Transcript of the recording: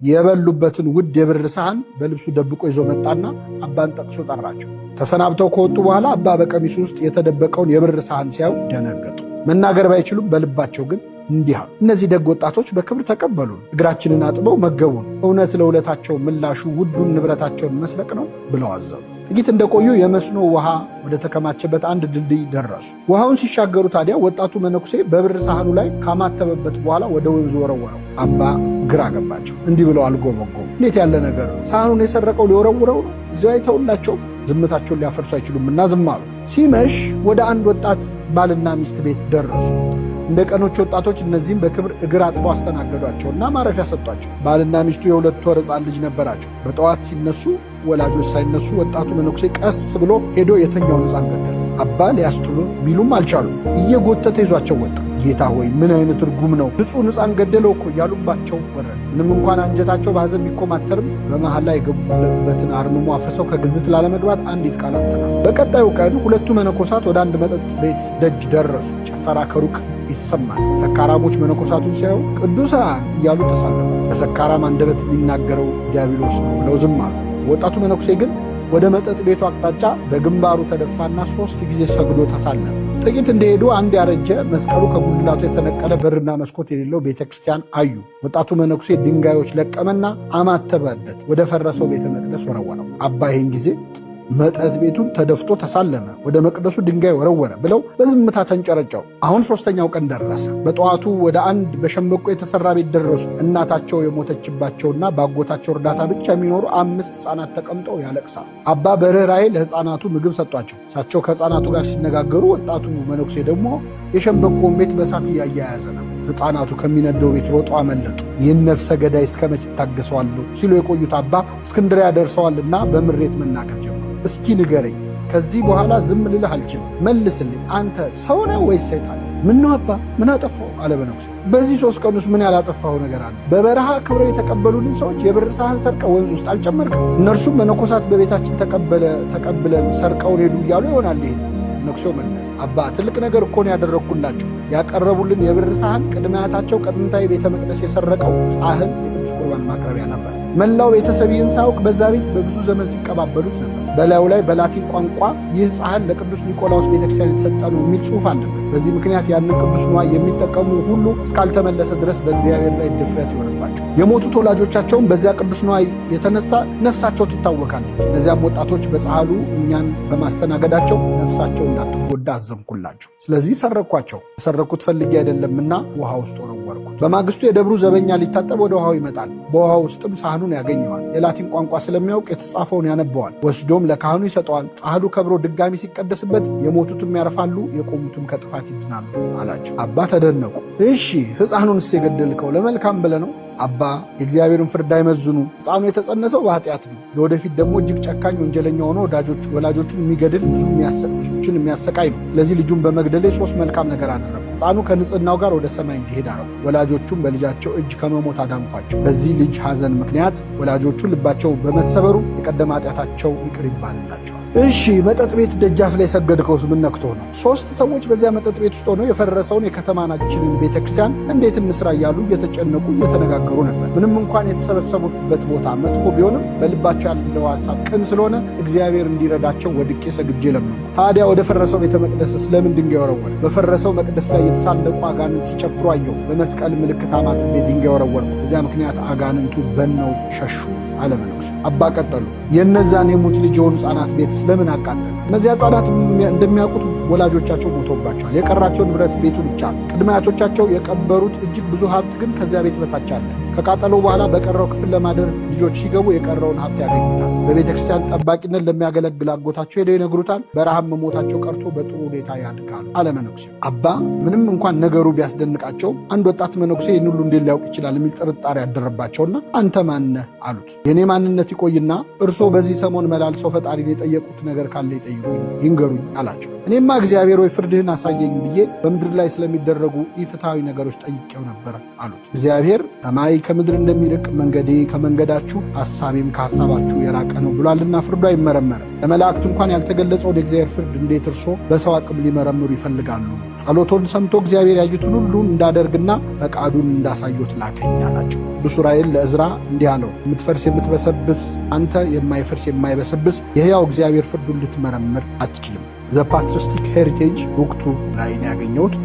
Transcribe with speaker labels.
Speaker 1: የበሉበትን ውድ የብር ሳህን በልብሱ ደብቆ ይዞ መጣና አባን ጠቅሶ ጠራቸው። ተሰናብተው ከወጡ በኋላ አባ በቀሚሱ ውስጥ የተደበቀውን የብር ሳህን ሲያዩ ደነገጡ። መናገር ባይችሉም በልባቸው ግን እንዲህ አሉ፣ እነዚህ ደግ ወጣቶች በክብር ተቀበሉን፣ እግራችንን አጥበው መገቡን፣ እውነት ለውለታቸው ምላሹ ውዱን ንብረታቸውን መስረቅ ነው ብለው አዘኑ። ጥቂት እንደቆዩ የመስኖ ውሃ ወደ ተከማቸበት አንድ ድልድይ ደረሱ። ውሃውን ሲሻገሩ ታዲያ ወጣቱ መነኩሴ በብር ሳህኑ ላይ ካማተበበት በኋላ ወደ ወንዙ ወረወረው። አባ ግራ ገባቸው። እንዲህ ብለው አልጎመጎሙ። እንዴት ያለ ነገር ነው? ሳህኑን የሰረቀው ሊወረውረው ነው? እዚያው አይተውላቸው ዝምታቸውን ሊያፈርሱ አይችሉምና ዝም አሉ። ሲመሽ ወደ አንድ ወጣት ባልና ሚስት ቤት ደረሱ። እንደ ቀኖች ወጣቶች እነዚህም በክብር እግር አጥበው አስተናገዷቸውና ማረፊያ ሰጧቸው። ባልና ሚስቱ የ2 ወር ሕፃን ልጅ ነበራቸው። በጠዋት ሲነሱ ወላጆች ሳይነሱ ወጣቱ መነኩሴ ቀስ ብሎ ሄዶ የተኛውን ሕፃን ገደለ። አባ ሊያስጥሉ ቢሉም አልቻሉም። እየጎተተ ይዟቸው ወጣ። ጌታ ሆይ ምን አይነት ርጉም ነው! ንጹሕ ሕፃን ገደለው እኮ እያሉባቸው ወረደ። ምንም እንኳን አንጀታቸው በሐዘን ቢኮማተርም በመሃል ላይ የገቡበትን አርምሞ አፍርሰው ከግዝት ላለመግባት አንዲት ቃል አምጥተዋል። በቀጣዩ ቀን ሁለቱ መነኮሳት ወደ አንድ መጠጥ ቤት ደጅ ደረሱ። ጭፈራ ከሩቅ ይሰማል። ሰካራሞች መነኮሳቱን ሲያዩ ቅዱሳን እያሉ ተሳለቁ። በሰካራም አንደበት የሚናገረው ዲያብሎስ ነው ብለው ዝም አሉ። ወጣቱ መነኩሴ ግን ወደ መጠጥ ቤቱ አቅጣጫ በግንባሩ ተደፋና 3 ጊዜ ሰግዶ ተሳለመ። ጥቂት እንደሄዱ አንድ ያረጀ መስቀሉ ከጉልላቱ የተነቀለ በርና መስኮት የሌለው ቤተ ክርስቲያን አዩ። ወጣቱ መነኩሴ ድንጋዮች ለቀመና አማተበበት፣ ወደ ፈረሰው ቤተ መቅደስ ወረወረው። አባ ይህን ጊዜ መጠጥ ቤቱን ተደፍቶ ተሳለመ፣ ወደ መቅደሱ ድንጋይ ወረወረ ብለው በዝምታ ተንጨረጨው። አሁን 3ኛው ቀን ደረሰ። በጠዋቱ ወደ አንድ በሸምበቆ የተሰራ ቤት ደረሱ። እናታቸው የሞተችባቸውና በአጎታቸው እርዳታ ብቻ የሚኖሩ 5 ሕፃናት ተቀምጠው ያለቅሳሉ። አባ በርኅራኄ ለሕፃናቱ ምግብ ሰጧቸው። እሳቸው ከሕፃናቱ ጋር ሲነጋገሩ ወጣቱ መነኩሴ ደግሞ የሸምበቆውን ቤት በእሳት እያያያዘ ነው። ሕፃናቱ ከሚነደው ቤት ሮጠው አመለጡ። ይህን ነፍሰ ገዳይ እስከ መች ታገሰዋለሁ ሲሉ የቆዩት አባ እስክንድርያ ደርሰዋልና በምሬት መናገር ጀመሩ። እስኪ ንገረኝ፣ ከዚህ በኋላ ዝም ልልህ አልችልም። መልስልኝ፣ አንተ ሰው ነህ ወይስ ሰይጣን? ምነው አባ ምን አጠፋው? አለ መነኩሴ። በዚህ 3 ቀን ውስጥ ምን ያላጠፋው ነገር አለ? በበረሃ ክብረው የተቀበሉንን ሰዎች የብር ሳህን ሰርቀው ወንዝ ውስጥ አልጨመርክም? እነርሱም መነኮሳት በቤታችን ተቀብለን ሰርቀውን ሄዱ እያሉ ይሆናል። ይሄ መነኩሴው መለሰ። አባ ትልቅ ነገር እኮ ነው ያደረግኩላቸው። ያቀረቡልን የብር ሳህን ቅድመ አያታቸው ከጥንታዊ ቤተ መቅደስ የሰረቀው ጻሕል የቅዱስ ቁርባን ማቅረቢያ ነበር። መላው ቤተሰብ ይህን ሳያውቅ በዛ ቤት በብዙ ዘመን ሲቀባበሉት ነበር። በላዩ ላይ በላቲን ቋንቋ ይህ ጻሕል ለቅዱስ ኒቆላዎስ ቤተክርስቲያን የተሰጠ ነው የሚል ጽሑፍ አለበት። በዚህ ምክንያት ያንን ቅዱስ ንዋይ የሚጠቀሙ ሁሉ እስካልተመለሰ ድረስ በእግዚአብሔር ላይ ድፍረት ይሆንባቸው። የሞቱት ወላጆቻቸውም በዚያ ቅዱስ ንዋይ የተነሳ ነፍሳቸው ትታወካለች። እነዚያም ወጣቶች በጻሕሉ እኛን በማስተናገዳቸው ነፍሳቸው እንዳትጎዳ አዘንኩላቸው። ስለዚህ ሰረኳቸው። የሰረኩት ፈልጌ አይደለምና ውሃ ውስጥ ወረወርኩት። በማግስቱ የደብሩ ዘበኛ ሊታጠብ ወደ ውሃው ይመጣል። በውሃ ውስጥም ሳህኑን ያገኘዋል። የላቲን ቋንቋ ስለሚያውቅ የተጻፈውን ያነበዋል። ወስዶም ለካህኑ ይሰጠዋል። ጻሕሉ ከብሮ ድጋሚ ሲቀደስበት የሞቱትም ያርፋሉ፣ የቆሙትም ከጥፋት ይድናሉ አላቸው። አባ ተደነቁ። እሺ ሕፃኑንስ የገደልከው ለመልካም ብለህ ነው? አባ የእግዚአብሔርን ፍርድ አይመዝኑ። ሕፃኑ የተጸነሰው በኃጢአት ነው። ለወደፊት ደግሞ እጅግ ጨካኝ ወንጀለኛ ሆኖ ወላጆቹን የሚገድል ብዙዎችን የሚያሰቃይ ነው። ስለዚህ ልጁን በመግደሌ 3 መልካም ነገር አደረጉ። ሕፃኑ ከንጽሕናው ጋር ወደ ሰማይ እንዲሄድ አረጉ። ወላጆቹም በልጃቸው እጅ ከመሞት አዳንኳቸው። በዚህ ልጅ ሐዘን ምክንያት ወላጆቹ ልባቸው በመሰበሩ የቀደመ ኃጢአታቸው ይቅር ይባልላቸዋል። እሺ መጠጥ ቤት ደጃፍ ላይ ሰገድከውስ ምን ነክቶ ነው? 3 ሰዎች በዚያ መጠጥ ቤት ውስጥ ሆነው የፈረሰውን የከተማችንን ቤተክርስቲያን እንዴት እንስራ እያሉ እየተጨነቁ እየተነጋገሩ ነበር። ምንም እንኳን የተሰበሰቡበት ቦታ መጥፎ ቢሆንም በልባቸው ያለው ሐሳብ ቅን ስለሆነ እግዚአብሔር እንዲረዳቸው ወድቄ ሰግጄ ለመንኩ። ታዲያ ወደ ፈረሰው ቤተ መቅደስ ስለምን ድንጋይ ወረወረ? በፈረሰው መቅደስ ላይ የተሳለቁ አጋንንት ሲጨፍሩ አየሁ። በመስቀል ምልክት አማትቤ ድንጋይ ወረወርኩ። በዚያ ምክንያት አጋንንቱ በነው ሸሹ አለ መነኩሴ። አባ ቀጠሉ። የእነዛን የሙት ልጅ የሆኑ ሕፃናት ቤት ስለምን አቃጠል? እነዚያ ሕፃናት እንደሚያውቁት ወላጆቻቸው ሞቶባቸዋል። የቀራቸው ንብረት ቤቱ ብቻ ነው። ቅድመ አያቶቻቸው የቀበሩት እጅግ ብዙ ሀብት ግን ከዚያ ቤት በታች አለ። ከቃጠለው በኋላ በቀረው ክፍል ለማደር ልጆች ሲገቡ የቀረውን ሀብት ያገኙታል። በቤተ ክርስቲያን ጠባቂነት ለሚያገለግል አጎታቸው ሄደው ይነግሩታል። በረሃብ መሞታቸው ቀርቶ በጥሩ ሁኔታ ያድጋሉ አለ መነኩሴው። አባ ምንም እንኳን ነገሩ ቢያስደንቃቸው አንድ ወጣት መነኩሴ ይህን ሁሉ እንዴት ሊያውቅ ይችላል የሚል ጥርጣሬ ያደረባቸውና አንተ ማነህ አሉት። የእኔ ማንነት ይቆይና እርስዎ በዚህ ሰሞን መላልሰው ፈጣሪን የጠየቁት ነገር ካለ ይጠይቁኝ ይንገሩኝ አላቸው። እኔማ እግዚአብሔር ወይ ፍርድህን አሳየኝ ብዬ በምድር ላይ ስለሚደረጉ ኢፍትሐዊ ነገሮች ጠይቄው ነበር አሉት። እግዚአብሔር ሰማይ ከምድር እንደሚርቅ መንገዴ ከመንገዳችሁ ሐሳቤም ከሐሳባችሁ የራቀ ነው ብሏልና ፍርዱ አይመረመርም። ለመላእክት እንኳን ያልተገለጸውን የእግዚአብሔር ፍርድ እንዴት እርሶ በሰው አቅም ሊመረምሩ ይፈልጋሉ? ጸሎቶን ሰምቶ እግዚአብሔር ያዩትን ሁሉ እንዳደርግና ፈቃዱን እንዳሳየት ላከኝ አላቸው። ቅዱስ ዑራኤል ለዕዝራ እንዲህ አለው፣ የምትፈርስ የምትበሰብስ አንተ የማይፈርስ የማይበሰብስ የሕያው እግዚአብሔር ፍርዱን ልትመረምር አትችልም። ዘ ፓትሪስቲክ ሄሪቴጅ ቡክ 2 ላይ ነው ያገኘሁት።